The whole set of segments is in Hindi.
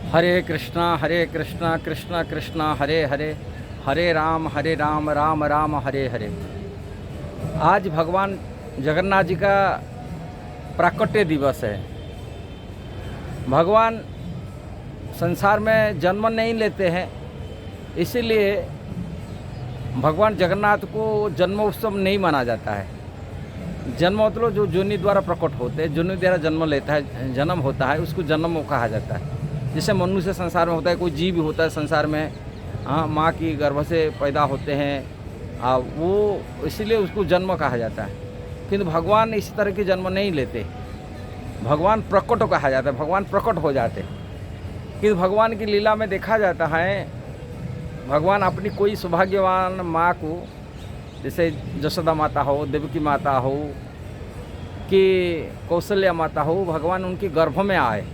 हरे कृष्णा कृष्णा कृष्णा हरे हरे, हरे राम राम राम हरे हरे। आज भगवान जगन्नाथ जी का प्राकट्य दिवस है। भगवान संसार में जन्म नहीं लेते हैं, इसीलिए भगवान जगन्नाथ को जन्मोत्सव नहीं माना जाता है। जन्म मतलब जो जोनि द्वारा प्रकट होते हैं, जोनि द्वारा जन्म लेता है, जन्म होता है, उसको जन्म कहा जाता है। जैसे मनुष्य संसार में होता है, कोई जीव भी होता है संसार में, हाँ, माँ की गर्भ से पैदा होते हैं, वो इसीलिए उसको जन्म कहा जाता है। किंतु भगवान इस तरह के जन्म नहीं लेते, भगवान प्रकट कहा जाता है, भगवान प्रकट हो जाते हैं। किंतु भगवान की लीला में देखा जाता है, भगवान अपनी कोई सौभाग्यवान माँ को, जैसे यशोदा माता हो, देवकी माता हो कि कौशल्या माता हो, भगवान उनके गर्भ में आए।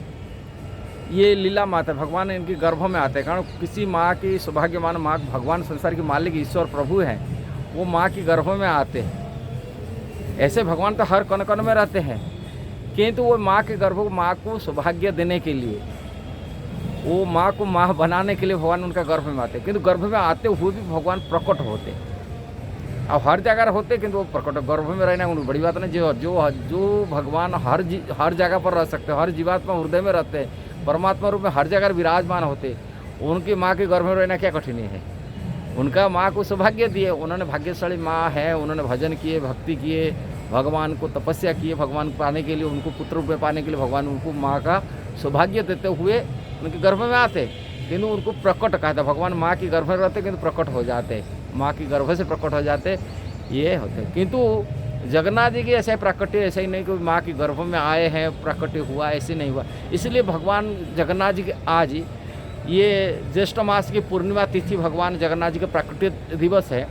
ये लीला माता, भगवान इनके गर्भ में आते हैं। कारण किसी माँ की सौभाग्यवान माँ, भगवान संसार के मालिक ईश्वर प्रभु हैं, वो माँ की गर्भ में आते हैं। ऐसे भगवान तो हर कण कण में रहते हैं, किंतु वो माँ के गर्भ, माँ को सौभाग्य देने के लिए, वो माँ को माँ बनाने के लिए भगवान उनका गर्भ में आते हैं। किंतु गर्भ में आते हुए भी भगवान प्रकट होते हैं। अब हर जगह होते, किंतु वो प्रकट गर्भ में रहना उनको बड़ी बात नहीं। जो भगवान हर जगह पर रह सकते हैं, हर जीवात्मा हृदय में रहते हैं, परमात्मा रूप में हर जगह विराजमान होते, उनकी माँ के गर्भ में रहना क्या कठिनाई है। उनका माँ को सौभाग्य दिए, उन्होंने भाग्यशाली माँ है, उन्होंने भजन किए, भक्ति किए, भगवान को तपस्या किए, भगवान को पाने के लिए, उनको पुत्र रूप में पाने के लिए भगवान उनको माँ का सौभाग्य देते हुए उनके गर्भ में आते। किंतु उनको प्रकट कहा था, भगवान माँ की गर्भ में रहते किंतु प्रकट हो जाते, माँ की गर्भ से प्रकट हो जाते, ये होते। किंतु जगन्नाथ जी की ऐसे प्राकट्य ऐसा ही नहीं कि माँ की गर्भ में आए हैं प्राकट्य हुआ, ऐसे नहीं हुआ। इसलिए भगवान जगन्नाथ जी के आज ये ज्येष्ठ मास की पूर्णिमा तिथि भगवान जगन्नाथ जी का प्राकट्य दिवस है।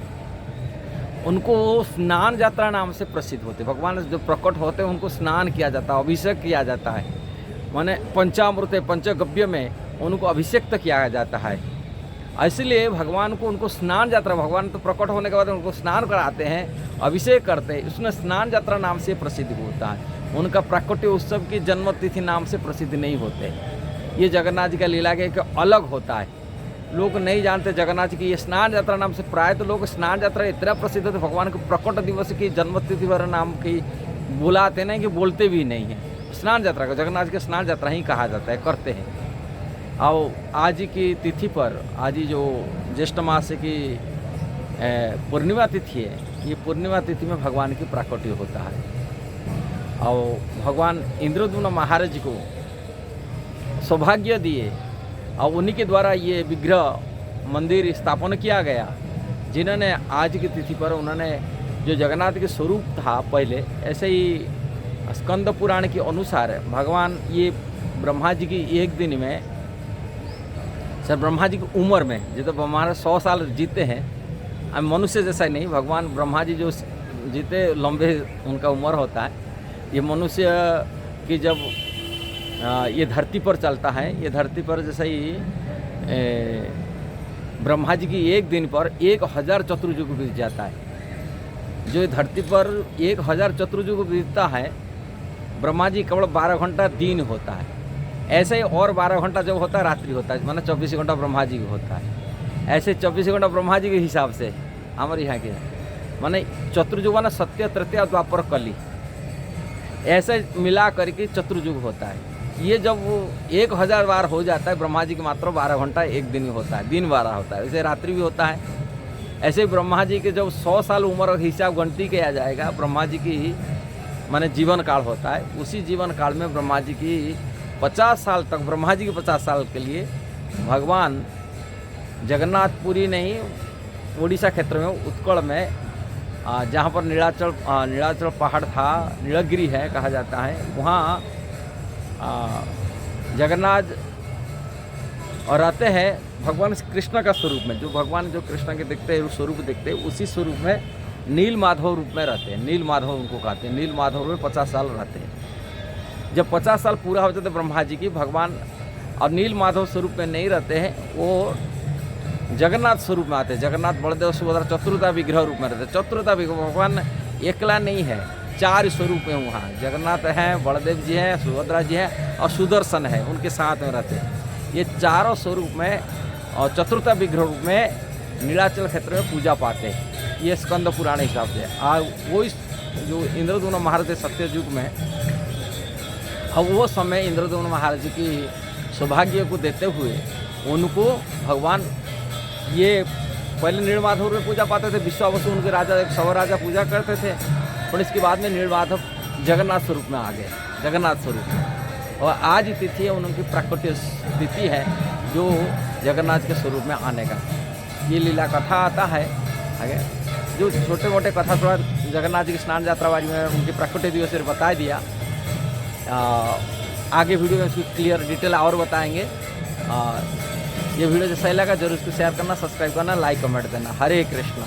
उनको स्नान यात्रा नाम से प्रसिद्ध होते। भगवान जो प्रकट होते हैं उनको स्नान किया जाता है, अभिषेक किया जाता है, माने पंचामृत पंचगव्य में उनको अभिषेक किया जाता है। इसलिए भगवान को उनको स्नान यात्रा, भगवान तो प्रकट होने के बाद उनको स्नान कराते हैं, अभिषेक करते हैं, उसमें स्नान यात्रा नाम से प्रसिद्ध होता है। उनका प्राकट्य उत्सव की जन्म तिथि नाम से प्रसिद्ध नहीं होते। ये जगन्नाथ जी का लीला के एक अलग होता है, लोग नहीं जानते जगन्नाथ जी की ये स्नान यात्रा नाम से। प्राय तो लोग स्नान यात्रा इतना प्रसिद्ध होते, भगवान को प्रकट दिवस की जन्म तिथि पर नाम की बुलाते नहीं, कि बोलते भी नहीं हैं। स्नान यात्रा को जगन्नाथ जी की स्नान यात्रा ही कहा जाता है, करते हैं। और आज की तिथि पर, आज जो ज्येष्ठ मास की पूर्णिमा तिथि है, ये पूर्णिमा तिथि में भगवान की प्राकट्य होता है। और भगवान इंद्रद्युम्न महाराज को सौभाग्य दिए और उन्हीं के द्वारा ये विग्रह मंदिर स्थापन किया गया, जिन्होंने आज की तिथि पर उन्होंने जो जगन्नाथ के स्वरूप था पहले, ऐसे ही स्कंद पुराण के अनुसार भगवान ये ब्रह्मा जी की एक दिन में, सर ब्रह्मा जी की उम्र में, जो तो हमारे 100 साल जीते हैं, अब मनुष्य जैसा ही नहीं, भगवान ब्रह्मा जी जो जीते लंबे उनका उम्र होता है। ये मनुष्य की जब ये धरती पर चलता है, ये धरती पर जैसे ही ब्रह्मा जी की एक दिन पर 1000 चतुर्युग बीत जाता है। जो धरती पर 1000 चतुर्युग बीतता है, ब्रह्मा जी केवल 12 घंटा दिन होता है। ऐसे ही और 12 घंटा जब होता है रात्रि होता है, माना 24 घंटा ब्रह्मा जी को होता है। ऐसे 24 घंटा ब्रह्मा जी के हिसाब से हमारे यहाँ के माने चतुर्युग माना सत्य, तृतीया, द्वापर, कली, ऐसे मिला करके चतुर्युग होता है। ये जब वो 1000 बार हो जाता है, ब्रह्मा जी के मात्र 12 घंटा एक दिन होता है, दिन 12 होता है, वैसे रात्रि भी होता है। ऐसे ब्रह्मा जी के जब 100 साल उम्र हिसाब गिनती किया जाएगा, ब्रह्मा जी की माने जीवन काल होता है। उसी जीवन काल में ब्रह्मा जी की 50 साल तक, ब्रह्मा जी के 50 साल के लिए भगवान जगन्नाथपुरी नहीं, उड़ीसा क्षेत्र में उत्कल में, जहाँ पर नीलाचल पहाड़ था, नीलगिरी है कहा जाता है, वहाँ जगन्नाथ और रहते हैं भगवान कृष्ण का स्वरूप में। जो भगवान जो कृष्ण के देखते हैं, स्वरूप देखते हैं, उसी स्वरूप में नील माधव रूप में रहते हैं। नील माधव उनको कहते हैं। नील माधव में 50 साल रहते हैं। जब 50 साल पूरा हो जाते ब्रह्मा जी की, भगवान और नील माधव स्वरूप में नहीं रहते हैं, वो जगन्नाथ स्वरूप में आते हैं। जगन्नाथ, बलदेव, सुभद्रा चतुर्था विग्रह रूप में रहते हैं। चतुर्था विग्रह, भगवान एकला नहीं है, 4 स्वरूप हैं वहाँ। जगन्नाथ हैं, बलदेव जी हैं, सुभद्रा जी हैं और सुदर्शन है, उनके साथ में रहते हैं। ये चारों स्वरूप में और चतुर्थ विग्रह रूप में नीलाचल क्षेत्र में पूजा पाते हैं। ये स्कंद पुराण हिसाब से। वो इस जो इंद्रद्युम्न महाराज सत्य युग में, अब वो समय इंद्रद्युम्न महाराज की सौभाग्य को देते हुए उनको भगवान ये पहले नीलमाधव में पूजा पाते थे। विश्वावसु उनके राजा, एक सवा राजा पूजा करते थे, और इसके बाद में नीलमाधव जगन्नाथ स्वरूप में आ गए, जगन्नाथ स्वरूप में। और आज तिथि है उनकी प्राकट्य तिथि है जो जगन्नाथ के स्वरूप में आने का। ये लीला कथा आता है आगे, जो छोटे मोटे कथा थोड़ा जगन्नाथ जी की स्नान यात्रावाजी में उनकी प्राकट्य दिवस से बता दिया। आगे वीडियो में इसकी क्लियर डिटेल और बताएंगे। ये वीडियो जैसा लगा जरूर इसको शेयर करना, सब्सक्राइब करना, लाइक कमेंट देना। हरे कृष्णा।